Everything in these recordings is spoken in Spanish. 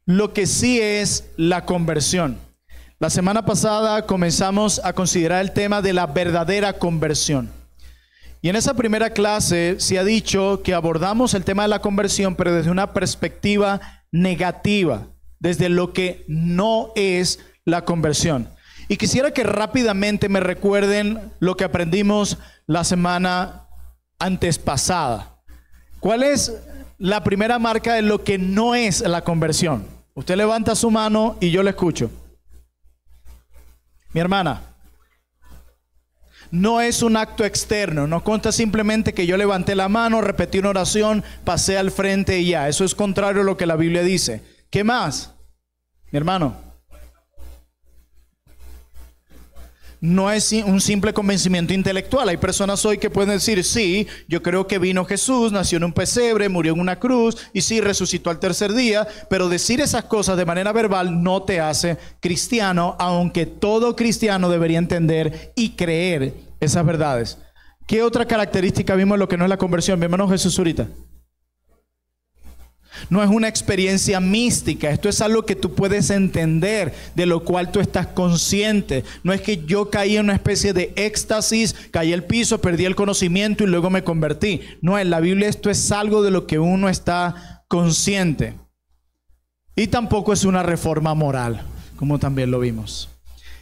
lo que sí es la conversión. La semana pasada comenzamos a considerar el tema de la verdadera conversión. Y en esa primera clase se ha dicho que abordamos el tema de la conversión, pero desde una perspectiva negativa, desde lo que no es la conversión. Y quisiera que rápidamente me recuerden lo que aprendimos la semana antes pasada. ¿Cuál es la primera marca de lo que no es la conversión? Usted levanta su mano y yo le escucho. Mi hermana, no es un acto externo, no consta simplemente que yo levanté la mano, repetí una oración, pasé al frente y ya. Eso es contrario a lo que la Biblia dice. ¿Qué más, mi hermano? No es un simple convencimiento intelectual. Hay personas hoy que pueden decir, sí, yo creo que vino Jesús, nació en un pesebre, murió en una cruz y sí, resucitó al tercer día. Pero decir esas cosas de manera verbal no te hace cristiano, aunque todo cristiano debería entender y creer esas verdades. ¿Qué otra característica vimos en lo que no es la conversión? Mi hermano Jesús ahorita. No es una experiencia mística, esto es algo que tú puedes entender, de lo cual tú estás consciente. No es que yo caí en una especie de éxtasis, caí al piso, perdí el conocimiento y luego me convertí. No, en la Biblia esto es algo de lo que uno está consciente. Y tampoco es una reforma moral, como también lo vimos.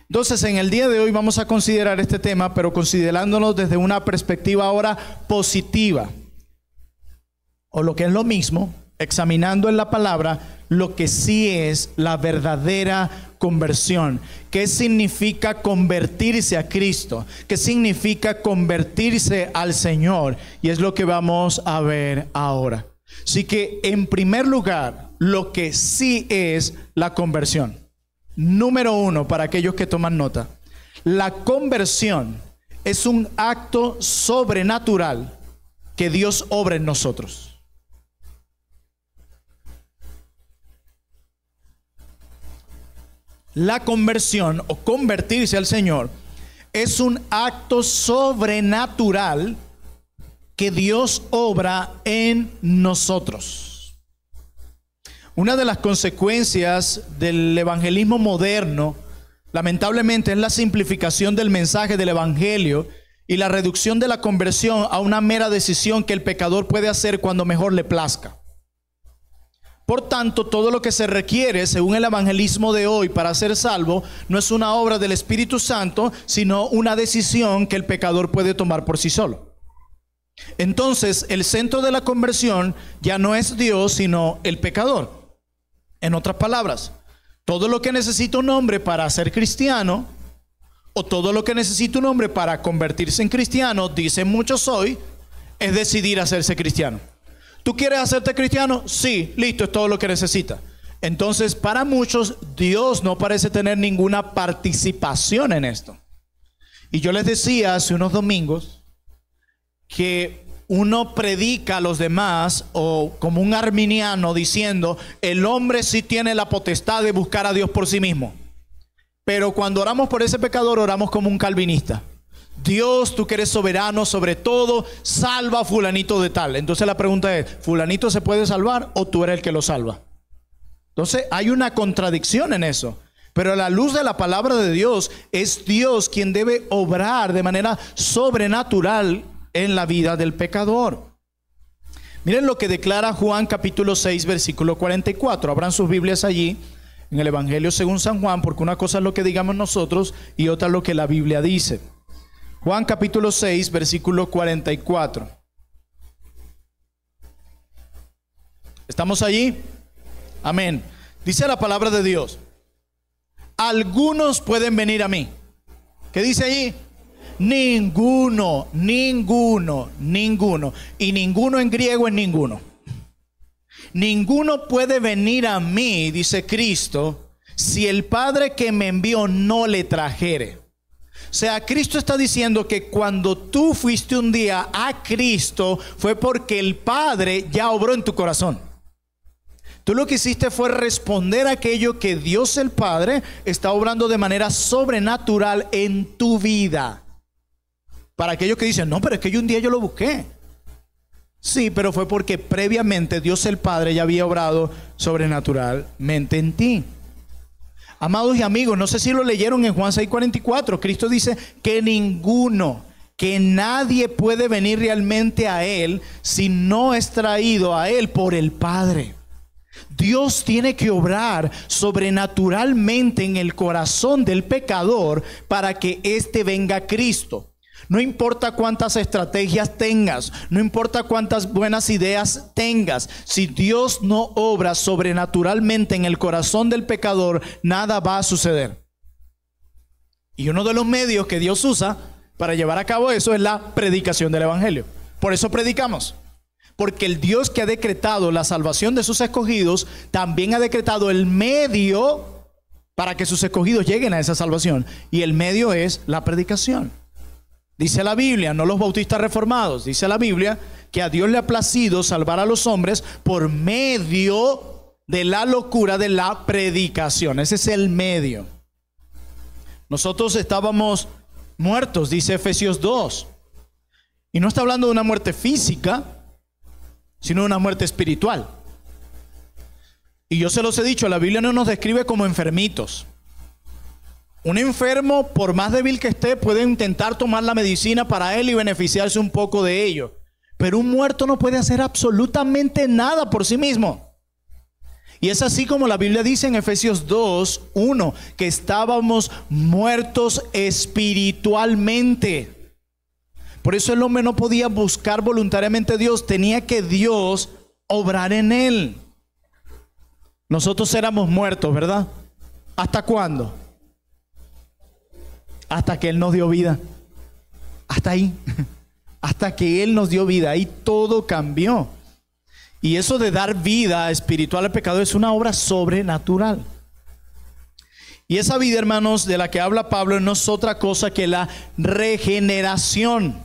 Entonces, en el día de hoy vamos a considerar este tema, pero considerándolo desde una perspectiva ahora positiva. O lo que es lo mismo, examinando en la palabra lo que sí es la verdadera conversión. ¿Qué significa convertirse a Cristo? ¿Qué significa convertirse al Señor? Y es lo que vamos a ver ahora. Así que, en primer lugar, lo que sí es la conversión. Número uno, para aquellos que toman nota. La conversión es un acto sobrenatural que Dios obra en nosotros. La conversión o convertirse al Señor es un acto sobrenatural que Dios obra en nosotros. Una de las consecuencias del evangelismo moderno, lamentablemente, es la simplificación del mensaje del evangelio y la reducción de la conversión a una mera decisión que el pecador puede hacer cuando mejor le plazca. Por tanto, todo lo que se requiere, según el evangelismo de hoy, para ser salvo, no es una obra del Espíritu Santo, sino una decisión que el pecador puede tomar por sí solo. Entonces, el centro de la conversión ya no es Dios, sino el pecador. En otras palabras, todo lo que necesita un hombre para ser cristiano, o todo lo que necesita un hombre para convertirse en cristiano, dicen muchos hoy, es decidir hacerse cristiano. ¿Tú quieres hacerte cristiano? Sí, listo, es todo lo que necesitas. Entonces, para muchos, Dios no parece tener ninguna participación en esto. Y yo les decía hace unos domingos que uno predica a los demás, o como un arminiano, diciendo, el hombre sí tiene la potestad de buscar a Dios por sí mismo. Pero cuando oramos por ese pecador, oramos como un calvinista. Dios, tú que eres soberano sobre todo, salva a fulanito de tal. Entonces la pregunta es, ¿fulanito se puede salvar o tú eres el que lo salva? Entonces hay una contradicción en eso. Pero a la luz de la palabra de Dios, es Dios quien debe obrar de manera sobrenatural en la vida del pecador. Miren lo que declara Juan capítulo 6, versículo 44. Abran sus Biblias allí en el Evangelio según San Juan, porque una cosa es lo que digamos nosotros y otra es lo que la Biblia dice. Juan capítulo 6, versículo 44. ¿Estamos allí? Amén. Dice la palabra de Dios: algunos pueden venir a mí. ¿Qué dice allí? Ninguno, ninguno, ninguno. Y ninguno en griego es ninguno. Ninguno puede venir a mí, dice Cristo, si el Padre que me envió no le trajere. O sea, Cristo está diciendo que cuando tú fuiste un día a Cristo, fue porque el Padre ya obró en tu corazón. Tú lo que hiciste fue responder a aquello que Dios el Padre está obrando de manera sobrenatural en tu vida. Para aquellos que dicen, no, pero es que yo un día yo lo busqué. Sí, pero fue porque previamente Dios el Padre ya había obrado sobrenaturalmente en ti. Amados y amigos, no sé si lo leyeron en Juan 6:44. Cristo dice que que nadie puede venir realmente a Él si no es traído a Él por el Padre. Dios tiene que obrar sobrenaturalmente en el corazón del pecador para que éste venga a Cristo. No importa cuántas estrategias tengas, no importa cuántas buenas ideas tengas, si Dios no obra sobrenaturalmente en el corazón del pecador, nada va a suceder. Y uno de los medios que Dios usa para llevar a cabo eso es la predicación del Evangelio. Por eso predicamos. Porque el Dios que ha decretado la salvación de sus escogidos, también ha decretado el medio para que sus escogidos lleguen a esa salvación. Y el medio es la predicación. Dice la Biblia, no los bautistas reformados, dice la Biblia que a Dios le ha placido salvar a los hombres por medio de la locura de la predicación. Ese es el medio. Nosotros estábamos muertos, dice Efesios 2. Y no está hablando de una muerte física, sino de una muerte espiritual. Y yo se los he dicho, la Biblia no nos describe como enfermitos. Un enfermo, por más débil que esté, puede intentar tomar la medicina para él y beneficiarse un poco de ello. Pero un muerto no puede hacer absolutamente nada por sí mismo. Y es así como la Biblia dice en Efesios 2:1, que estábamos muertos espiritualmente. Por eso el hombre no podía buscar voluntariamente a Dios, tenía que Dios obrar en él. Nosotros éramos muertos, ¿verdad? ¿Hasta cuándo? Hasta que Él nos dio vida. Hasta ahí. Hasta que Él nos dio vida. Ahí todo cambió. Y eso de dar vida espiritual al pecador es una obra sobrenatural. Y esa vida, hermanos, de la que habla Pablo no es otra cosa que la regeneración.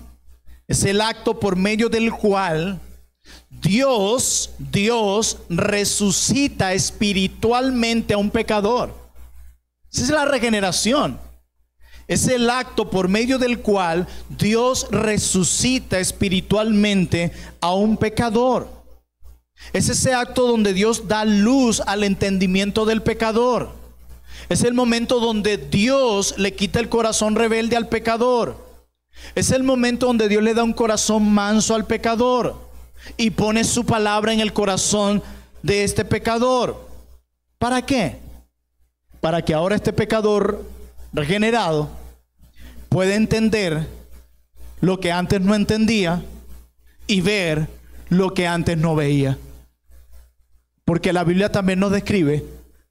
Es el acto por medio del cual Dios resucita espiritualmente a un pecador. Esa es la regeneración. Es el acto por medio del cual Dios resucita espiritualmente a un pecador. Es ese acto donde Dios da luz al entendimiento del pecador. Es el momento donde Dios le quita el corazón rebelde al pecador. Es el momento donde Dios le da un corazón manso al pecador y pone su palabra en el corazón de este pecador. ¿Para qué? Para que ahora este pecador regenerado puede entender lo que antes no entendía y ver lo que antes no veía. Porque la Biblia también nos describe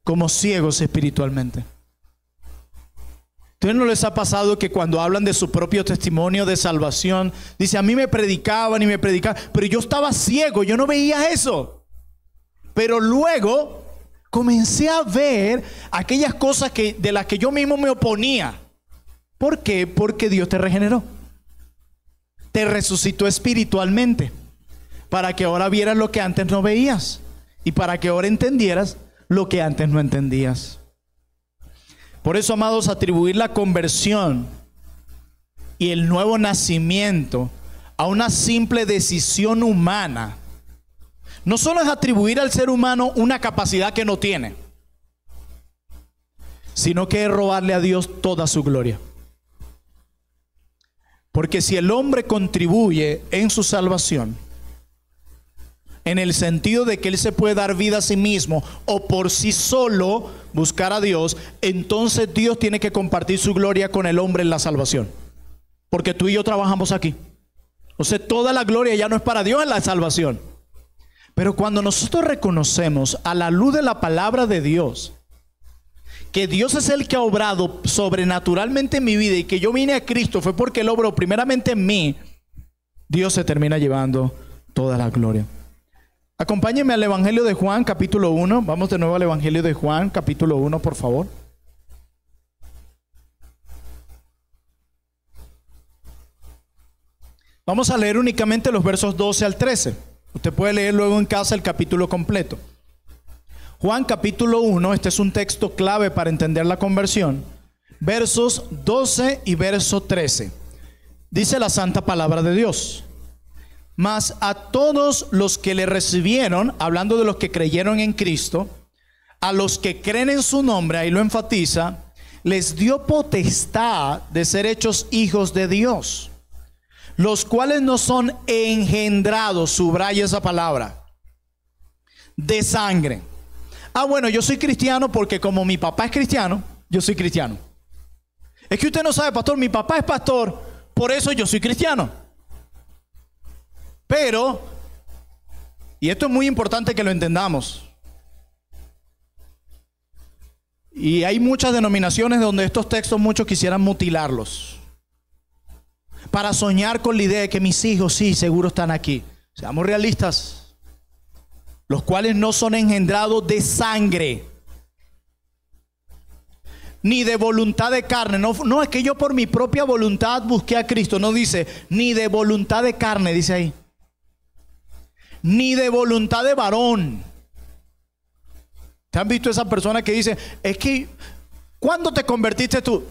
como ciegos espiritualmente. ¿Ustedes no les ha pasado que cuando hablan de su propio testimonio de salvación, dice, a mí me predicaban y me predicaban, pero yo estaba ciego, yo no veía eso? Pero luego comencé a ver aquellas cosas de las que yo mismo me oponía. ¿Por qué? Porque Dios te regeneró. Te resucitó espiritualmente para que ahora vieras lo que antes no veías y para que ahora entendieras lo que antes no entendías. Por eso, amados, atribuir la conversión y el nuevo nacimiento a una simple decisión humana no solo es atribuir al ser humano una capacidad que no tiene, sino que es robarle a Dios toda su gloria. Porque si el hombre contribuye en su salvación, en el sentido de que él se puede dar vida a sí mismo o por sí solo buscar a Dios, entonces Dios tiene que compartir su gloria con el hombre en la salvación. Porque tú y yo trabajamos aquí. O sea, toda la gloria ya no es para Dios en la salvación. Pero cuando nosotros reconocemos a la luz de la palabra de Dios que Dios es el que ha obrado sobrenaturalmente en mi vida y que yo vine a Cristo fue porque Él obró primeramente en mí, Dios se termina llevando toda la gloria. Acompáñenme al Evangelio de Juan, capítulo 1. Vamos de nuevo al Evangelio de Juan, capítulo 1, por favor. Vamos a leer únicamente los versos 12 al 13. Usted puede leer luego en casa el capítulo completo. Juan capítulo 1, este es un texto clave para entender la conversión. Versos 12 y verso 13. Dice la santa palabra de Dios. Mas a todos los que le recibieron, hablando de los que creyeron en Cristo, a los que creen en su nombre, ahí lo enfatiza, les dio potestad de ser hechos hijos de Dios, los cuales no son engendrados, subraya esa palabra, de sangre. Ah, bueno, yo soy cristiano porque como mi papá es cristiano, yo soy cristiano. Es que usted no sabe, pastor, mi papá es pastor, por eso yo soy cristiano. Pero, y esto es muy importante que lo entendamos, y hay muchas denominaciones donde estos textos muchos quisieran mutilarlos para soñar con la idea de que mis hijos sí, seguro están aquí. Seamos realistas. Los cuales no son engendrados de sangre, ni de voluntad de carne. No es que yo por mi propia voluntad busqué a Cristo. No dice, ni de voluntad de carne, dice ahí. Ni de voluntad de varón. ¿Te han visto esa persona que dice, es que, ¿cuándo te convertiste tú?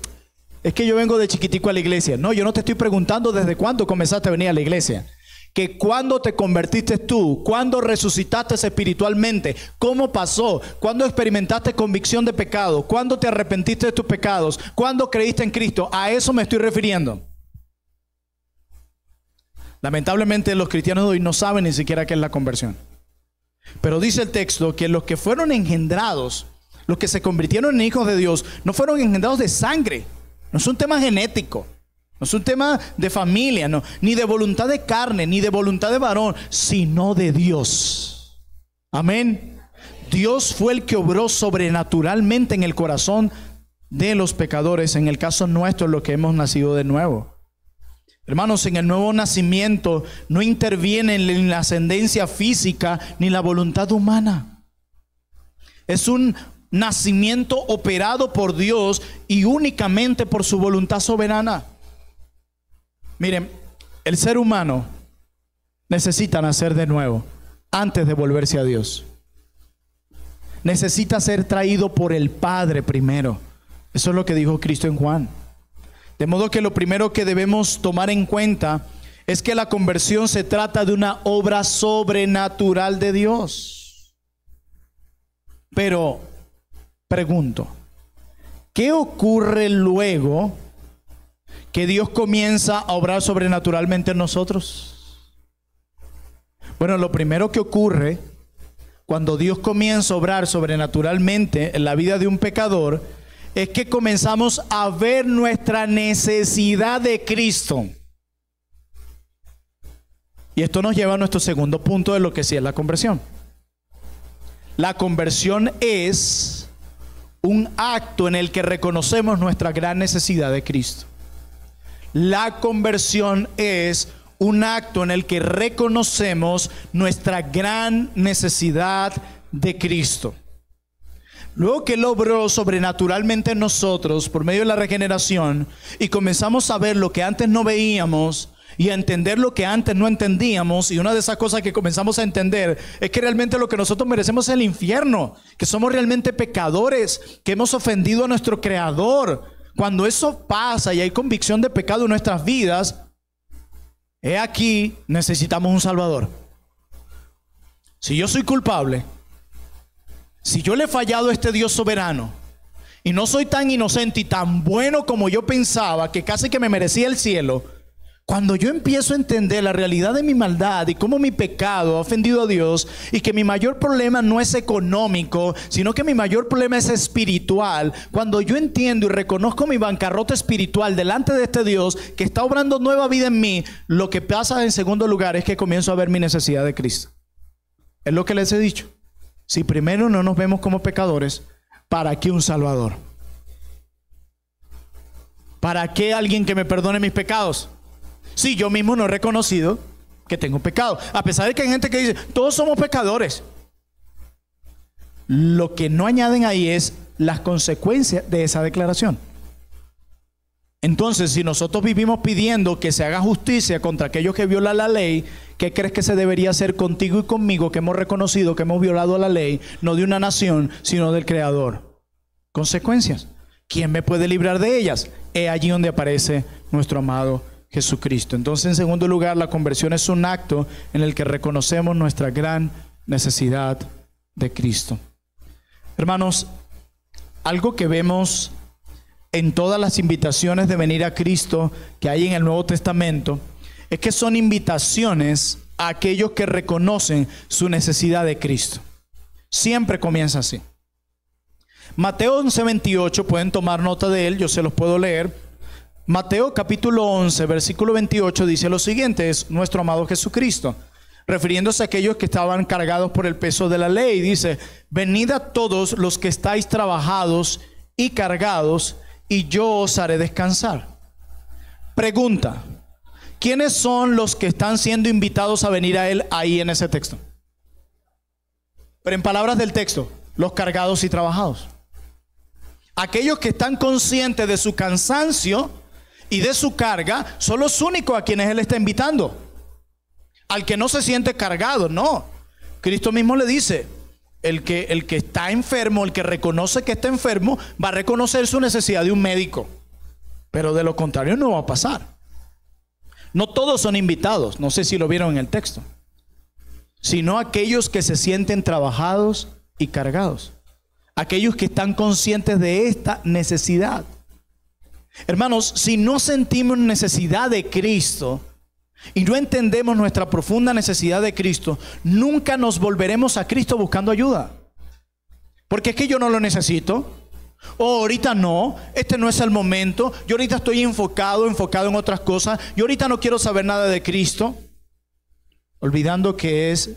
Es que yo vengo de chiquitico a la iglesia. No, yo no te estoy preguntando desde cuándo comenzaste a venir a la iglesia. Que cuándo te convertiste tú, cuándo resucitaste espiritualmente, cómo pasó, cuándo experimentaste convicción de pecado, cuándo te arrepentiste de tus pecados, cuándo creíste en Cristo. A eso me estoy refiriendo. Lamentablemente los cristianos de hoy no saben ni siquiera qué es la conversión. Pero dice el texto que los que fueron engendrados, los que se convirtieron en hijos de Dios, no fueron engendrados de sangre. No es un tema genético, no es un tema de familia, no, ni de voluntad de carne, ni de voluntad de varón, sino de Dios. Amén. Dios fue el que obró sobrenaturalmente en el corazón de los pecadores. En el caso nuestro, los que hemos nacido de nuevo. Hermanos, en el nuevo nacimiento no interviene en la ascendencia física ni la voluntad humana. Es un nacimiento operado por Dios y únicamente por su voluntad soberana. Miren, el ser humano necesita nacer de nuevo antes de volverse a Dios. Necesita ser traído por el Padre primero. Eso es lo que dijo Cristo en Juan. De modo que lo primero que debemos tomar en cuenta es que la conversión se trata de una obra sobrenatural de Dios. Pero pregunto, ¿qué ocurre luego que Dios comienza a obrar sobrenaturalmente en nosotros? Bueno, lo primero que ocurre cuando Dios comienza a obrar sobrenaturalmente en la vida de un pecador es que comenzamos a ver nuestra necesidad de Cristo. Y esto nos lleva a nuestro segundo punto de lo que sí es la conversión. La conversión es un acto en el que reconocemos nuestra gran necesidad de Cristo. La conversión es un acto en el que reconocemos nuestra gran necesidad de Cristo. Luego que Él obró sobrenaturalmente en nosotros por medio de la regeneración y comenzamos a ver lo que antes no veíamos y a entender lo que antes no entendíamos, y una de esas cosas que comenzamos a entender es que realmente lo que nosotros merecemos es el infierno, que somos realmente pecadores, que hemos ofendido a nuestro Creador. Cuando eso pasa y hay convicción de pecado en nuestras vidas, he aquí, necesitamos un Salvador. Si yo soy culpable, si yo le he fallado a este Dios soberano y no soy tan inocente y tan bueno como yo pensaba, que casi que me merecía el cielo, cuando yo empiezo a entender la realidad de mi maldad y cómo mi pecado ha ofendido a Dios, y que mi mayor problema no es económico, sino que mi mayor problema es espiritual, cuando yo entiendo y reconozco mi bancarrota espiritual delante de este Dios que está obrando nueva vida en mí, lo que pasa en segundo lugar es que comienzo a ver mi necesidad de Cristo. Es lo que les he dicho. Si primero no nos vemos como pecadores, ¿para qué un Salvador? ¿Para qué alguien que me perdone mis pecados? Si yo mismo no he reconocido que tengo pecado. A pesar de que hay gente que dice, todos somos pecadores. Lo que no añaden ahí es las consecuencias de esa declaración. Entonces, si nosotros vivimos pidiendo que se haga justicia contra aquellos que violan la ley, ¿qué crees que se debería hacer contigo y conmigo, que hemos reconocido que hemos violado la ley, no de una nación, sino del Creador? Consecuencias. ¿Quién me puede librar de ellas? Es allí donde aparece nuestro amado Jesucristo. Entonces, en segundo lugar, la conversión es un acto en el que reconocemos nuestra gran necesidad de Cristo. Hermanos, algo que vemos en todas las invitaciones de venir a Cristo que hay en el Nuevo Testamento es que son invitaciones a aquellos que reconocen su necesidad de Cristo. Siempre comienza así. Mateo 11:28, pueden tomar nota de él, yo se los puedo leer. Mateo capítulo 11, versículo 28 dice lo siguiente, es nuestro amado Jesucristo, refiriéndose a aquellos que estaban cargados por el peso de la ley. Dice: venid a todos los que estáis trabajados y cargados, y yo os haré descansar. Pregunta: ¿quiénes son los que están siendo invitados a venir a Él ahí en ese texto? Pero en palabras del texto, los cargados y trabajados. Aquellos que están conscientes de su cansancio y de su carga son los únicos a quienes Él está invitando. Al que no se siente cargado, no. Cristo mismo le dice: el que está enfermo, el que reconoce que está enfermo, va a reconocer su necesidad de un médico. Pero de lo contrario no va a pasar. No todos son invitados, no sé si lo vieron en el texto, sino aquellos que se sienten trabajados y cargados. Aquellos que están conscientes de esta necesidad. Hermanos, si no sentimos necesidad de Cristo y no entendemos nuestra profunda necesidad de Cristo, nunca nos volveremos a Cristo buscando ayuda. Porque es que yo no lo necesito. O ahorita no, este no es el momento. Yo ahorita estoy enfocado en otras cosas. Yo ahorita no quiero saber nada de Cristo. Olvidando que es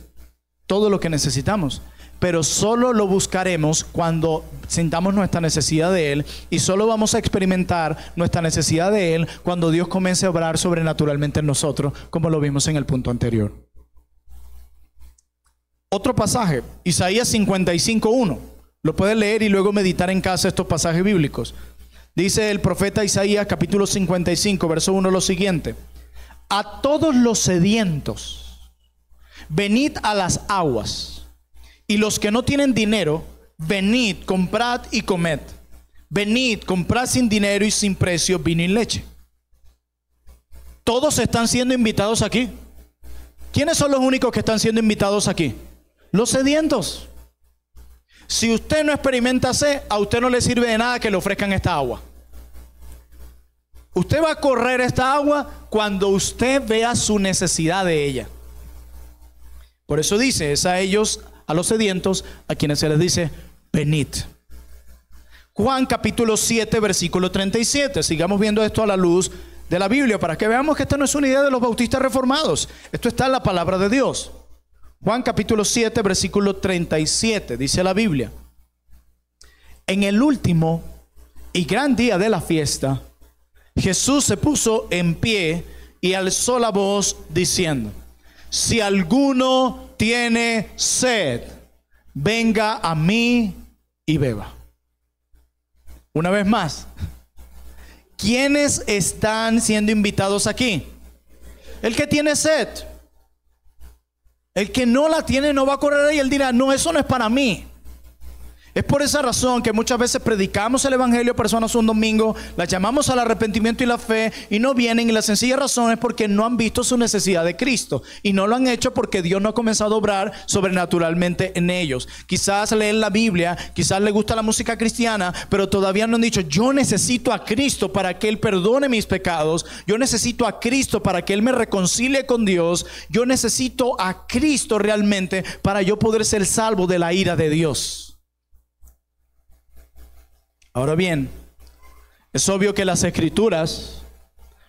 todo lo que necesitamos. Pero solo lo buscaremos cuando sintamos nuestra necesidad de Él. Y solo vamos a experimentar nuestra necesidad de Él cuando Dios comience a obrar sobrenaturalmente en nosotros, como lo vimos en el punto anterior. Otro pasaje, Isaías 55:1. Lo pueden leer y luego meditar en casa estos pasajes bíblicos. Dice el profeta Isaías capítulo 55, verso 1 lo siguiente: a todos los sedientos, venid a las aguas, y los que no tienen dinero, venid, comprad y comed. Venid, comprad sin dinero y sin precio vino y leche. Todos están siendo invitados aquí. ¿Quiénes son los únicos que están siendo invitados aquí? Los sedientos. Si usted no experimenta sed, a usted no le sirve de nada que le ofrezcan esta agua. Usted va a correr esta agua cuando usted vea su necesidad de ella. Por eso dice, es a ellos, a los sedientos, a quienes se les dice: venid. Juan capítulo 7, versículo 37. Sigamos viendo esto a la luz de la Biblia, para que veamos que esta no es una idea de los bautistas reformados. Esto está en la palabra de Dios. Juan capítulo 7, versículo 37, dice la Biblia: en el último y gran día de la fiesta, Jesús se puso en pie y alzó la voz diciendo: si alguno tiene sed, venga a mí y beba. Una vez más, ¿quiénes están siendo invitados aquí? El que tiene sed. El que no la tiene no va a correr ahí, él dirá: no, eso no es para mí. Es por esa razón que muchas veces predicamos el evangelio a personas un domingo, las llamamos al arrepentimiento y la fe y no vienen, y la sencilla razón es porque no han visto su necesidad de Cristo, y no lo han hecho porque Dios no ha comenzado a obrar sobrenaturalmente en ellos. Quizás leen la Biblia, quizás les gusta la música cristiana, pero todavía no han dicho: yo necesito a Cristo para que Él perdone mis pecados, yo necesito a Cristo para que Él me reconcilie con Dios, yo necesito a Cristo realmente para yo poder ser salvo de la ira de Dios. Ahora bien, es obvio que las Escrituras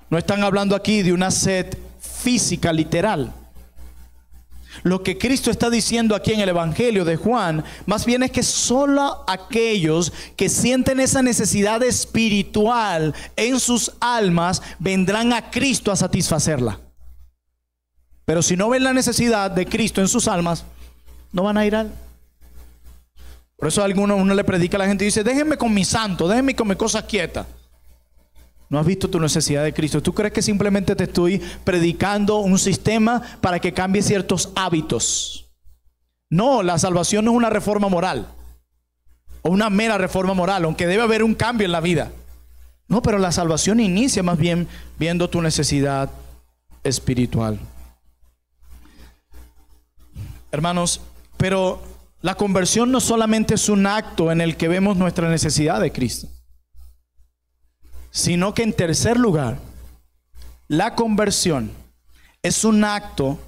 no están hablando aquí de una sed física literal. Lo que Cristo está diciendo aquí en el Evangelio de Juan, más bien es que solo aquellos que sienten esa necesidad espiritual en sus almas vendrán a Cristo a satisfacerla. Pero si no ven la necesidad de Cristo en sus almas, no van a ir a Él. Por eso uno le predica a la gente y dice: déjenme con mi santo, déjenme con mis cosas quietas. No has visto tu necesidad de Cristo. ¿Tú crees que simplemente te estoy predicando un sistema para que cambie ciertos hábitos? No, la salvación no es una reforma moral o una mera reforma moral, aunque debe haber un cambio en la vida. No, pero la salvación inicia más bien viendo tu necesidad espiritual. Hermanos, pero la conversión no solamente es un acto en el que vemos nuestra necesidad de Cristo, sino que en tercer lugar, la conversión es un acto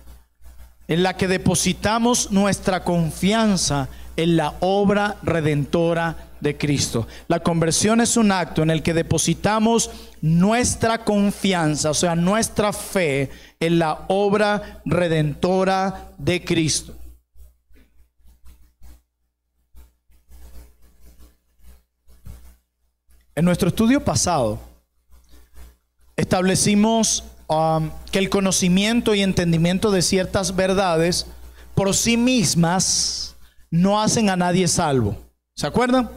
en la que depositamos nuestra confianza en la obra redentora de Cristo. La conversión es un acto en el que depositamos nuestra confianza, o sea, nuestra fe en la obra redentora de Cristo. En nuestro estudio pasado establecimos que el conocimiento y entendimiento de ciertas verdades por sí mismas no hacen a nadie salvo. ¿Se acuerdan?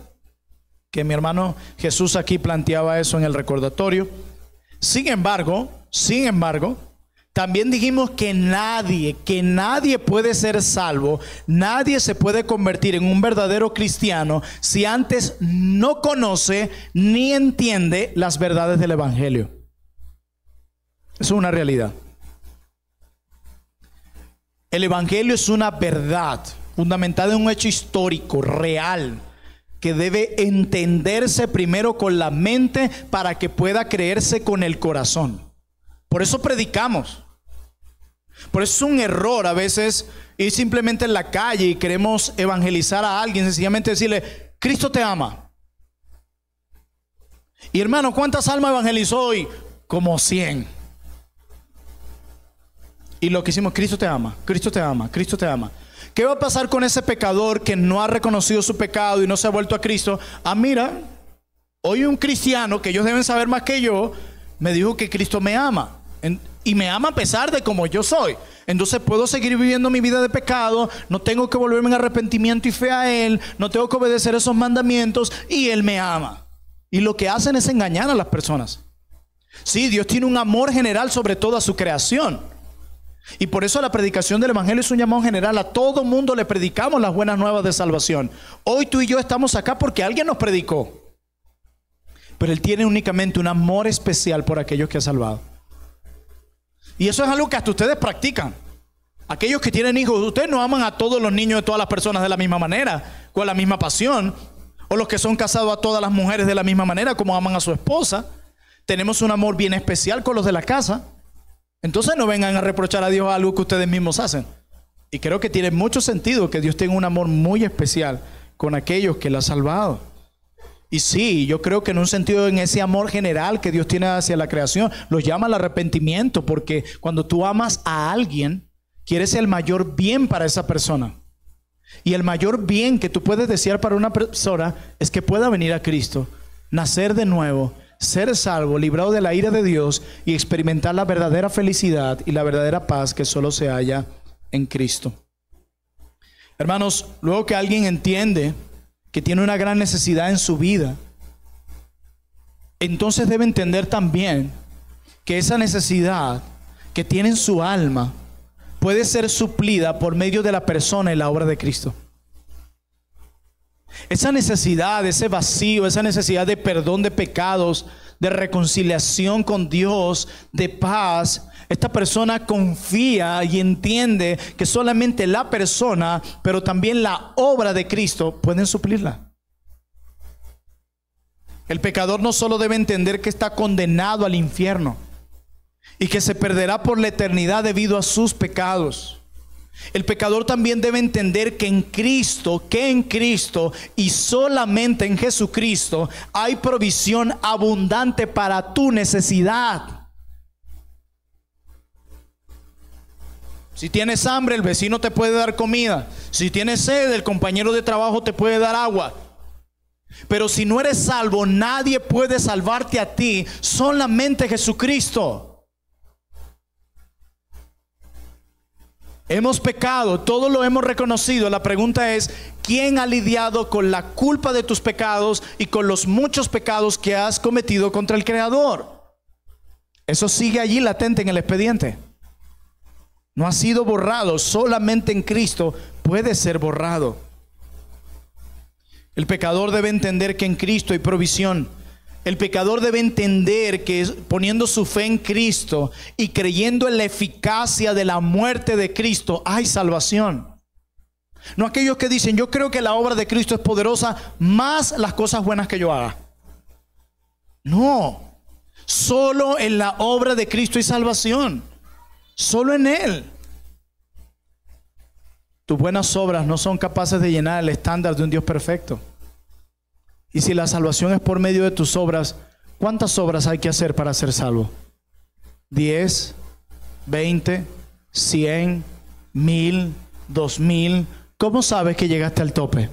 Que mi hermano Jesús aquí planteaba eso en el recordatorio. Sin embargo, también dijimos que nadie puede ser salvo, nadie se puede convertir en un verdadero cristiano si antes no conoce ni entiende las verdades del Evangelio. Eso es una realidad. El Evangelio es una verdad fundamentada en un hecho histórico, real, que debe entenderse primero con la mente para que pueda creerse con el corazón. Por eso predicamos. Por eso es un error a veces ir simplemente en la calle y queremos evangelizar a alguien, sencillamente decirle, Cristo te ama. Y hermano, ¿cuántas almas evangelizó hoy? Como 100. Y lo que hicimos, Cristo te ama, Cristo te ama, Cristo te ama. ¿Qué va a pasar con ese pecador que no ha reconocido su pecado y no se ha vuelto a Cristo? Ah, mira, hoy un cristiano, que ellos deben saber más que yo, me dijo que Cristo me ama. Y me ama a pesar de como yo soy. Entonces puedo seguir viviendo mi vida de pecado, no tengo que volverme en arrepentimiento y fe a Él, no tengo que obedecer esos mandamientos y Él me ama. Y lo que hacen es engañar a las personas. Sí, Dios tiene un amor general sobre toda su creación. Y por eso la predicación del Evangelio es un llamado general. A todo mundo le predicamos las buenas nuevas de salvación. Hoy tú y yo estamos acá porque alguien nos predicó. Pero Él tiene únicamente un amor especial por aquellos que ha salvado. Y eso es algo que hasta ustedes practican. Aquellos que tienen hijos, ustedes no aman a todos los niños de todas las personas de la misma manera, con la misma pasión. O los que son casados a todas las mujeres de la misma manera como aman a su esposa. Tenemos un amor bien especial con los de la casa. Entonces no vengan a reprochar a Dios algo que ustedes mismos hacen. Y creo que tiene mucho sentido que Dios tenga un amor muy especial con aquellos que Él ha salvado. Y sí, yo creo que en un sentido, en ese amor general que Dios tiene hacia la creación, los llama al arrepentimiento, porque cuando tú amas a alguien, quieres el mayor bien para esa persona. Y el mayor bien que tú puedes desear para una persona es que pueda venir a Cristo, nacer de nuevo, ser salvo, librado de la ira de Dios y experimentar la verdadera felicidad y la verdadera paz que solo se halla en Cristo. Hermanos, luego que alguien entiende que tiene una gran necesidad en su vida, entonces debe entender también que esa necesidad que tiene en su alma puede ser suplida por medio de la persona y la obra de Cristo. Esa necesidad, ese vacío, esa necesidad de perdón de pecados, de reconciliación con Dios, de paz, esta persona confía y entiende que solamente la persona, pero también la obra de Cristo pueden suplirla. El pecador no solo debe entender que está condenado al infierno y que se perderá por la eternidad debido a sus pecados. El pecador también debe entender que en Cristo y solamente en Jesucristo hay provisión abundante para tu necesidad. Si tienes hambre, el vecino te puede dar comida. Si tienes sed, el compañero de trabajo te puede dar agua. Pero si no eres salvo, nadie puede salvarte a ti, solamente Jesucristo. Hemos pecado, todos lo hemos reconocido. La pregunta es, ¿quién ha lidiado con la culpa de tus pecados y con los muchos pecados que has cometido contra el Creador? Eso sigue allí latente en el expediente. No ha sido borrado, solamente en Cristo puede ser borrado. El pecador debe entender que en Cristo hay provisión El pecador debe entender que poniendo su fe en Cristo y creyendo en la eficacia de la muerte de Cristo, hay salvación. No aquellos que dicen, yo creo que la obra de Cristo es poderosa más las cosas buenas que yo haga. No, solo en la obra de Cristo hay salvación. Solo en Él. Tus buenas obras no son capaces de llenar el estándar de un Dios perfecto. Y si la salvación es por medio de tus obras, ¿cuántas obras hay que hacer para ser salvo? 10, 20, 100, 1000, 2000. ¿Cómo sabes que llegaste al tope?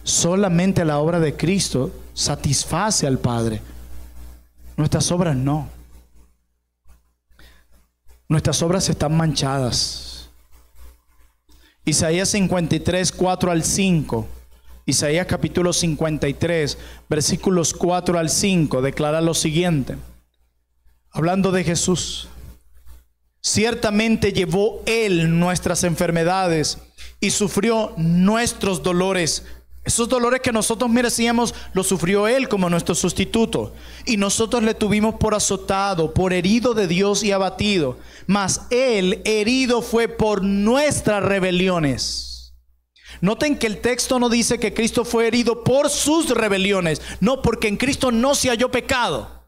Solamente la obra de Cristo satisface al Padre. Nuestras obras no. Nuestras obras están manchadas. Isaías 53, 4 al 5. Isaías capítulo 53, versículos 4 al 5, declara lo siguiente. Hablando de Jesús. Ciertamente llevó Él nuestras enfermedades y sufrió nuestros dolores. Esos dolores que nosotros merecíamos, los sufrió Él como nuestro sustituto. Y nosotros le tuvimos por azotado, por herido de Dios y abatido. Mas Él herido fue por nuestras rebeliones. Noten que el texto no dice que Cristo fue herido por sus rebeliones. No, porque en Cristo no se halló pecado.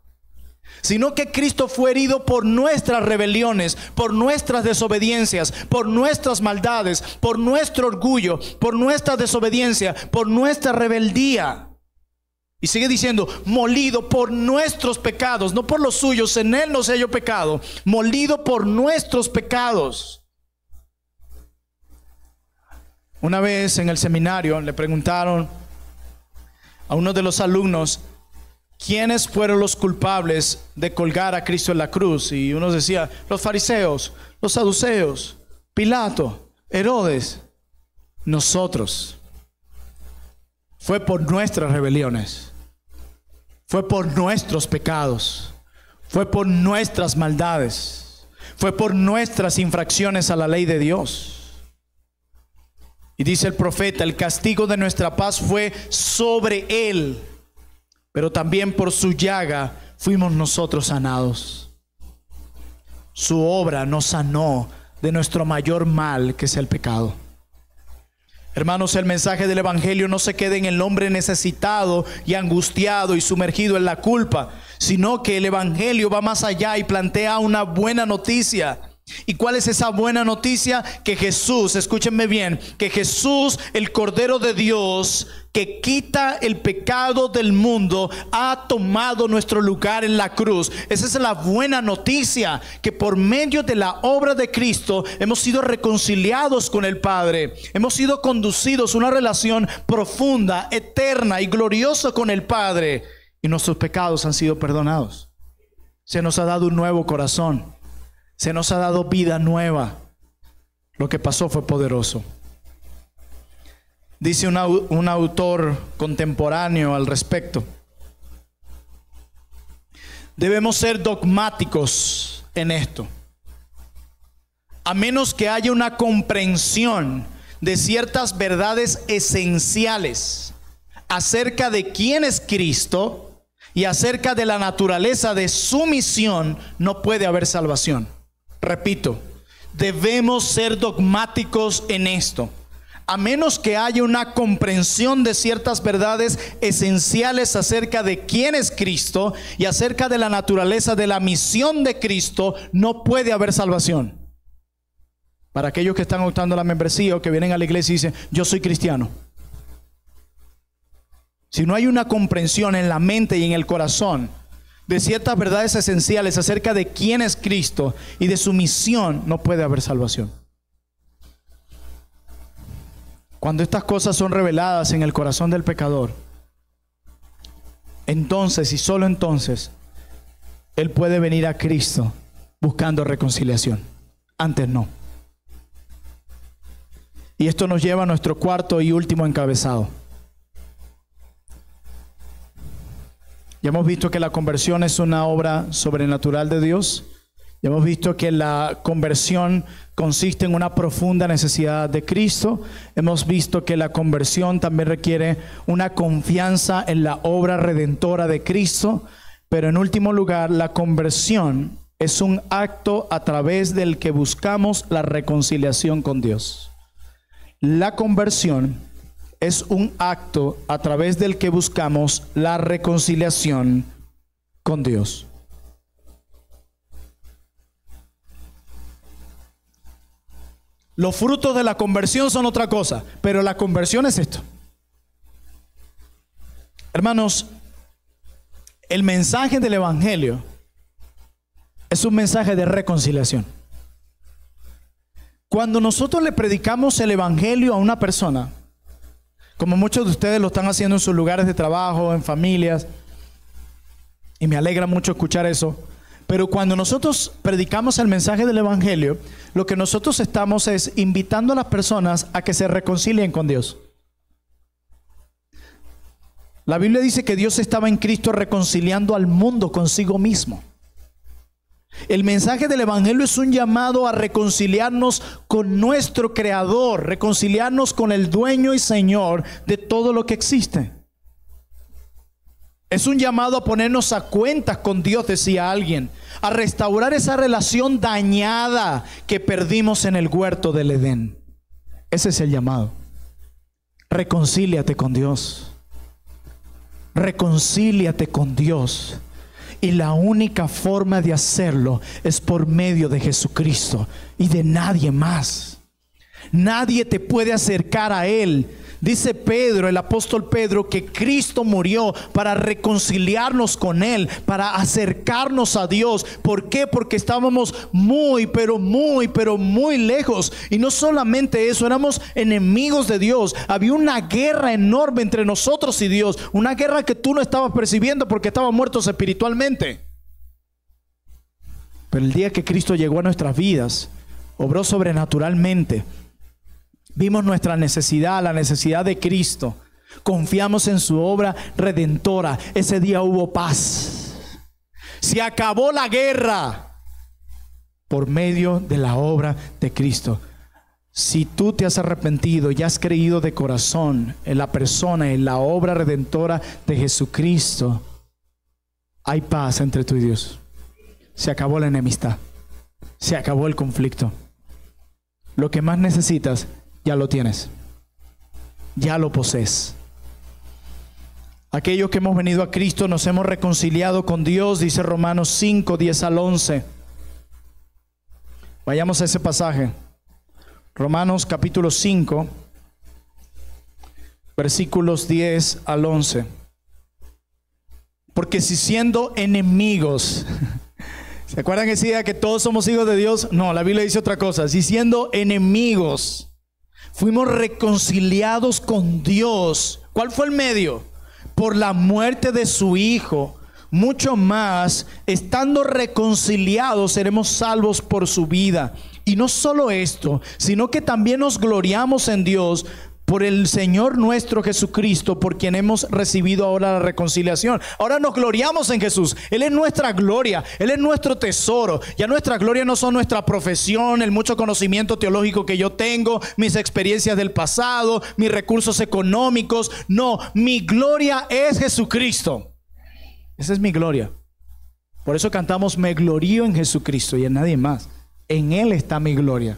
Sino que Cristo fue herido por nuestras rebeliones, por nuestras desobediencias, por nuestras maldades, por nuestro orgullo, por nuestra desobediencia, por nuestra rebeldía. Y sigue diciendo, molido por nuestros pecados, no por los suyos, en Él no se halló pecado, molido por nuestros pecados. Una vez en el seminario le preguntaron a uno de los alumnos quiénes fueron los culpables de colgar a Cristo en la cruz. Y uno decía, los fariseos, los saduceos, Pilato, Herodes. Nosotros. Fue por nuestras rebeliones. Fue por nuestros pecados. Fue por nuestras maldades. Fue por nuestras infracciones a la ley de Dios. Y dice el profeta, el castigo de nuestra paz fue sobre Él, pero también por su llaga fuimos nosotros sanados. Su obra nos sanó de nuestro mayor mal, que es el pecado. Hermanos, el mensaje del Evangelio no se queda en el hombre necesitado y angustiado y sumergido en la culpa, sino que el Evangelio va más allá y plantea una buena noticia. ¿Y cuál es esa buena noticia? Que Jesús, escúchenme bien, que Jesús, el Cordero de Dios, que quita el pecado del mundo, ha tomado nuestro lugar en la cruz. Esa es la buena noticia, que por medio de la obra de Cristo hemos sido reconciliados con el Padre. Hemos sido conducidos a una relación profunda, eterna y gloriosa con el Padre. Y nuestros pecados han sido perdonados. Se nos ha dado un nuevo corazón. Se nos ha dado vida nueva. Lo que pasó fue poderoso. Dice un autor contemporáneo al respecto: debemos ser dogmáticos en esto. A menos que haya una comprensión de ciertas verdades esenciales acerca de quién es Cristo y acerca de la naturaleza de su misión, no puede haber salvación. Repito, debemos ser dogmáticos en esto. A menos que haya una comprensión de ciertas verdades esenciales acerca de quién es Cristo y acerca de la naturaleza de la misión de Cristo, no puede haber salvación. Para aquellos que están optando la membresía o que vienen a la iglesia y dicen, yo soy cristiano. Si no hay una comprensión en la mente y en el corazón de ciertas verdades esenciales acerca de quién es Cristo y de su misión, no puede haber salvación. Cuando estas cosas son reveladas en el corazón del pecador, entonces y solo entonces él puede venir a Cristo buscando reconciliación. Antes no. Y esto nos lleva a nuestro cuarto y último encabezado. Ya hemos visto que la conversión es una obra sobrenatural de Dios, Ya hemos visto que la conversión consiste en una profunda necesidad de Cristo. Hemos visto que la conversión también requiere una confianza en la obra redentora de Cristo. Pero en último lugar, la conversión es un acto a través del que buscamos la reconciliación con Dios. La conversión es un acto a través del que buscamos la reconciliación con Dios. Los frutos de la conversión son otra cosa, pero la conversión es esto. Hermanos, el mensaje del Evangelio es un mensaje de reconciliación. Cuando nosotros le predicamos el Evangelio a una persona, como muchos de ustedes lo están haciendo en sus lugares de trabajo, en familias, y me alegra mucho escuchar eso, pero cuando nosotros predicamos el mensaje del Evangelio, lo que nosotros estamos es invitando a las personas a que se reconcilien con Dios. La Biblia dice que Dios estaba en Cristo reconciliando al mundo consigo mismo. El mensaje del Evangelio es un llamado a reconciliarnos con nuestro Creador, reconciliarnos con el dueño y Señor de todo lo que existe. Es un llamado a ponernos a cuentas con Dios, decía alguien, a restaurar esa relación dañada que perdimos en el huerto del Edén. Ese es el llamado. Reconcíliate con Dios. Reconcíliate con Dios. Y la única forma de hacerlo es por medio de Jesucristo y de nadie más. Nadie te puede acercar a Él. Dice Pedro, el apóstol Pedro, que Cristo murió para reconciliarnos con Él, para acercarnos a Dios. ¿Por qué? Porque estábamos muy lejos. Y no solamente eso, éramos enemigos de Dios. Había una guerra enorme entre nosotros y Dios. Una guerra que tú no estabas percibiendo porque estábamos muertos espiritualmente. Pero el día que Cristo llegó a nuestras vidas, obró sobrenaturalmente. Vimos nuestra necesidad, la necesidad de Cristo. Confiamos en su obra redentora. Ese día hubo paz. Se acabó la guerra por medio de la obra de Cristo. Si tú te has arrepentido y has creído de corazón en la persona, en la obra redentora de Jesucristo, hay paz entre tú y Dios. Se acabó la enemistad. Se acabó el conflicto. Lo que más necesitas ya lo tienes, ya lo posees. Aquellos que hemos venido a Cristo nos hemos reconciliado con Dios, dice Romanos 5, 10 al 11. Vayamos a ese pasaje. Romanos capítulo 5, versículos 10 al 11. Porque si siendo enemigos, ¿se acuerdan que decía que todos somos hijos de Dios? No, la Biblia dice otra cosa. Si siendo enemigos fuimos reconciliados con Dios. ¿Cuál fue el medio? Por la muerte de su Hijo. Mucho más, estando reconciliados, seremos salvos por su vida. Y no solo esto, sino que también nos gloriamos en Dios por el Señor nuestro Jesucristo, por quien hemos recibido ahora la reconciliación. Ahora nos gloriamos en Jesús. Él es nuestra gloria, Él es nuestro tesoro. Ya nuestra gloria no son nuestra profesión, el mucho conocimiento teológico que yo tengo, mis experiencias del pasado, mis recursos económicos. No, mi gloria es Jesucristo. Esa es mi gloria. Por eso cantamos: me glorío en Jesucristo y en nadie más. En Él está mi gloria.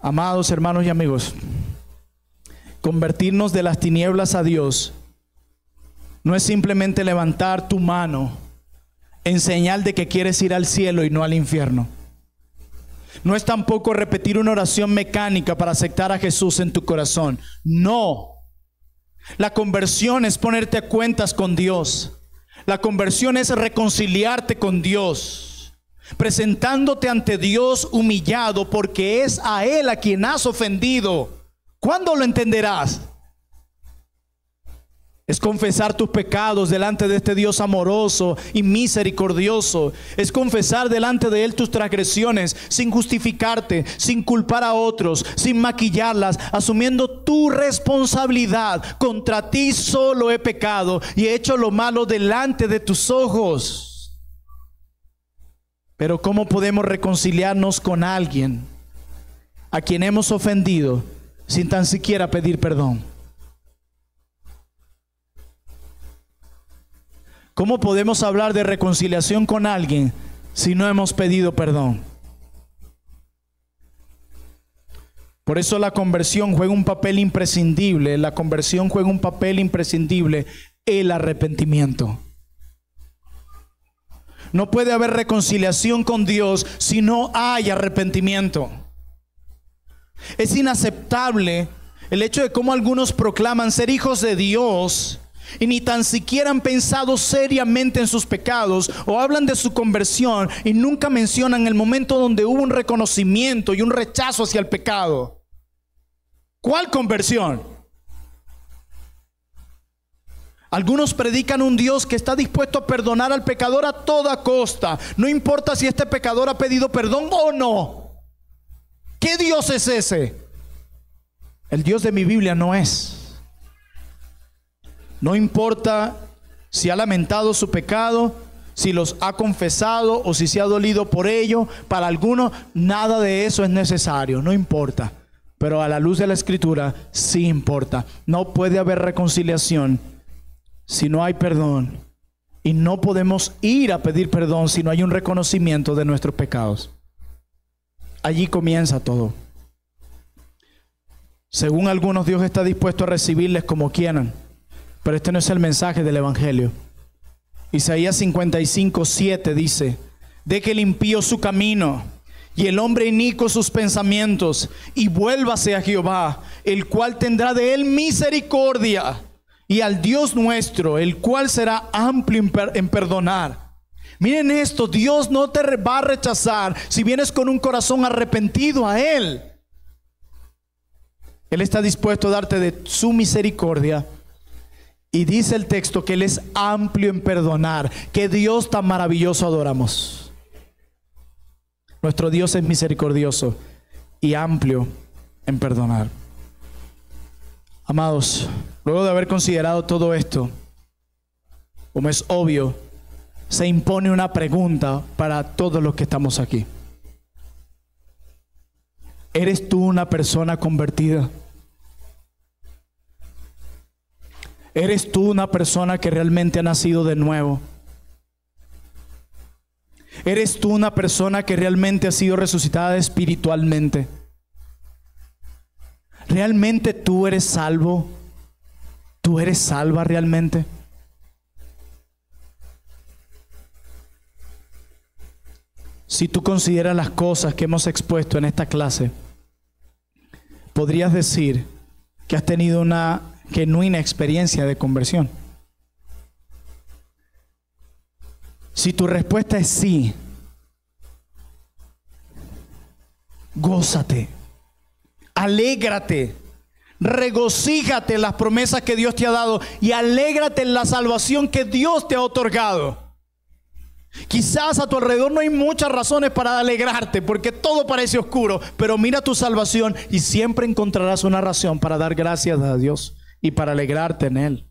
Amados hermanos y amigos, convertirnos de las tinieblas a Dios no es simplemente levantar tu mano en señal de que quieres ir al cielo y no al infierno. No es tampoco repetir una oración mecánica para aceptar a Jesús en tu corazón. No. La conversión es ponerte a cuentas con Dios. La conversión es reconciliarte con Dios, presentándote ante Dios humillado, porque es a Él a quien has ofendido. ¿Cuándo lo entenderás? Es confesar tus pecados delante de este Dios amoroso y misericordioso. Es confesar delante de Él tus transgresiones sin justificarte, sin culpar a otros, sin maquillarlas, asumiendo tu responsabilidad. Contra ti solo he pecado y he hecho lo malo delante de tus ojos. Pero ¿cómo podemos reconciliarnos con alguien a quien hemos ofendido sin tan siquiera pedir perdón? ¿Cómo podemos hablar de reconciliación con alguien si no hemos pedido perdón? Por eso la conversión juega un papel imprescindible. La conversión juega un papel imprescindible, el arrepentimiento. No puede haber reconciliación con Dios si no hay arrepentimiento. Es inaceptable el hecho de cómo algunos proclaman ser hijos de Dios y ni tan siquiera han pensado seriamente en sus pecados, o hablan de su conversión y nunca mencionan el momento donde hubo un reconocimiento y un rechazo hacia el pecado. ¿Cuál conversión? Algunos predican un Dios que está dispuesto a perdonar al pecador a toda costa, no importa si este pecador ha pedido perdón o no. ¿Qué Dios es ese? El Dios de mi Biblia no es. No importa si ha lamentado su pecado, si los ha confesado o si se ha dolido por ello. Para algunos nada de eso es necesario, no importa. Pero a la luz de la Escritura sí importa. No puede haber reconciliación si no hay perdón. Y no podemos ir a pedir perdón si no hay un reconocimiento de nuestros pecados. Allí comienza todo. Según algunos, Dios está dispuesto a recibirles como quieran. Pero este no es el mensaje del Evangelio. Isaías 55:7 dice: deje el impío su camino y el hombre inicuo sus pensamientos, y vuélvase a Jehová, el cual tendrá de él misericordia, y al Dios nuestro, el cual será amplio en perdonar. Miren esto, Dios no te va a rechazar si vienes con un corazón arrepentido a Él. Él está dispuesto a darte de su misericordia. Y dice el texto que Él es amplio en perdonar. Qué Dios tan maravilloso adoramos. Nuestro Dios es misericordioso y amplio en perdonar. Amados, luego de haber considerado todo esto, como es obvio, se impone una pregunta para todos los que estamos aquí. ¿Eres tú una persona convertida? ¿Eres tú una persona que realmente ha nacido de nuevo? ¿Eres tú una persona que realmente ha sido resucitada espiritualmente? ¿Realmente tú eres salvo? ¿Tú eres salva realmente? Si tú consideras las cosas que hemos expuesto en esta clase, podrías decir que has tenido una genuina experiencia de conversión. Si tu respuesta es sí, gózate, alégrate, regocíjate en las promesas que Dios te ha dado y alégrate en la salvación que Dios te ha otorgado. Quizás a tu alrededor no hay muchas razones para alegrarte porque todo parece oscuro, pero mira tu salvación y siempre encontrarás una razón para dar gracias a Dios y para alegrarte en Él.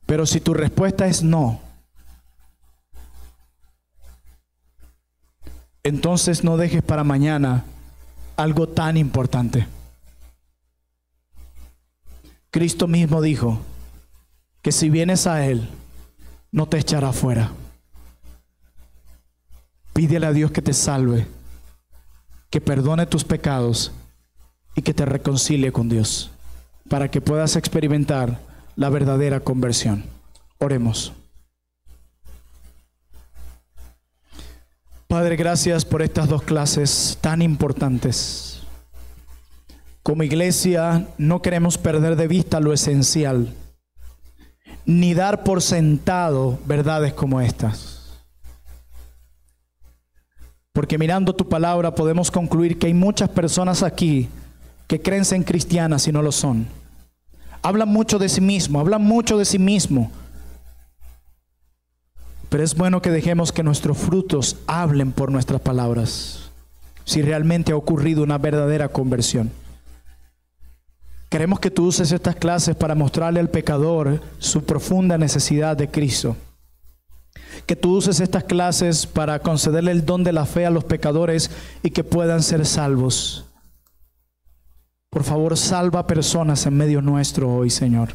Pero si tu respuesta es no, entonces no dejes para mañana algo tan importante. Cristo mismo dijo que si vienes a Él, no te echará fuera. Pídele a Dios que te salve, que perdone tus pecados y que te reconcilie con Dios, para que puedas experimentar la verdadera conversión. Oremos. Padre, gracias por estas dos clases tan importantes. Como iglesia no queremos perder de vista lo esencial, ni dar por sentado verdades como estas. Porque mirando tu palabra podemos concluir que hay muchas personas aquí que creen ser cristianas y no lo son. Hablan mucho de sí mismo, pero es bueno que dejemos que nuestros frutos hablen por nuestras palabras, si realmente ha ocurrido una verdadera conversión. Queremos que tú uses estas clases para mostrarle al pecador su profunda necesidad de Cristo. Que tú uses estas clases para concederle el don de la fe a los pecadores y que puedan ser salvos. Por favor, salva personas en medio nuestro hoy, Señor.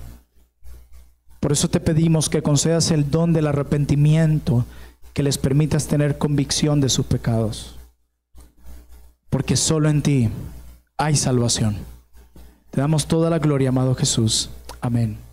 Por eso te pedimos que concedas el don del arrepentimiento, que les permitas tener convicción de sus pecados. Porque solo en ti hay salvación. Te damos toda la gloria, amado Jesús. Amén.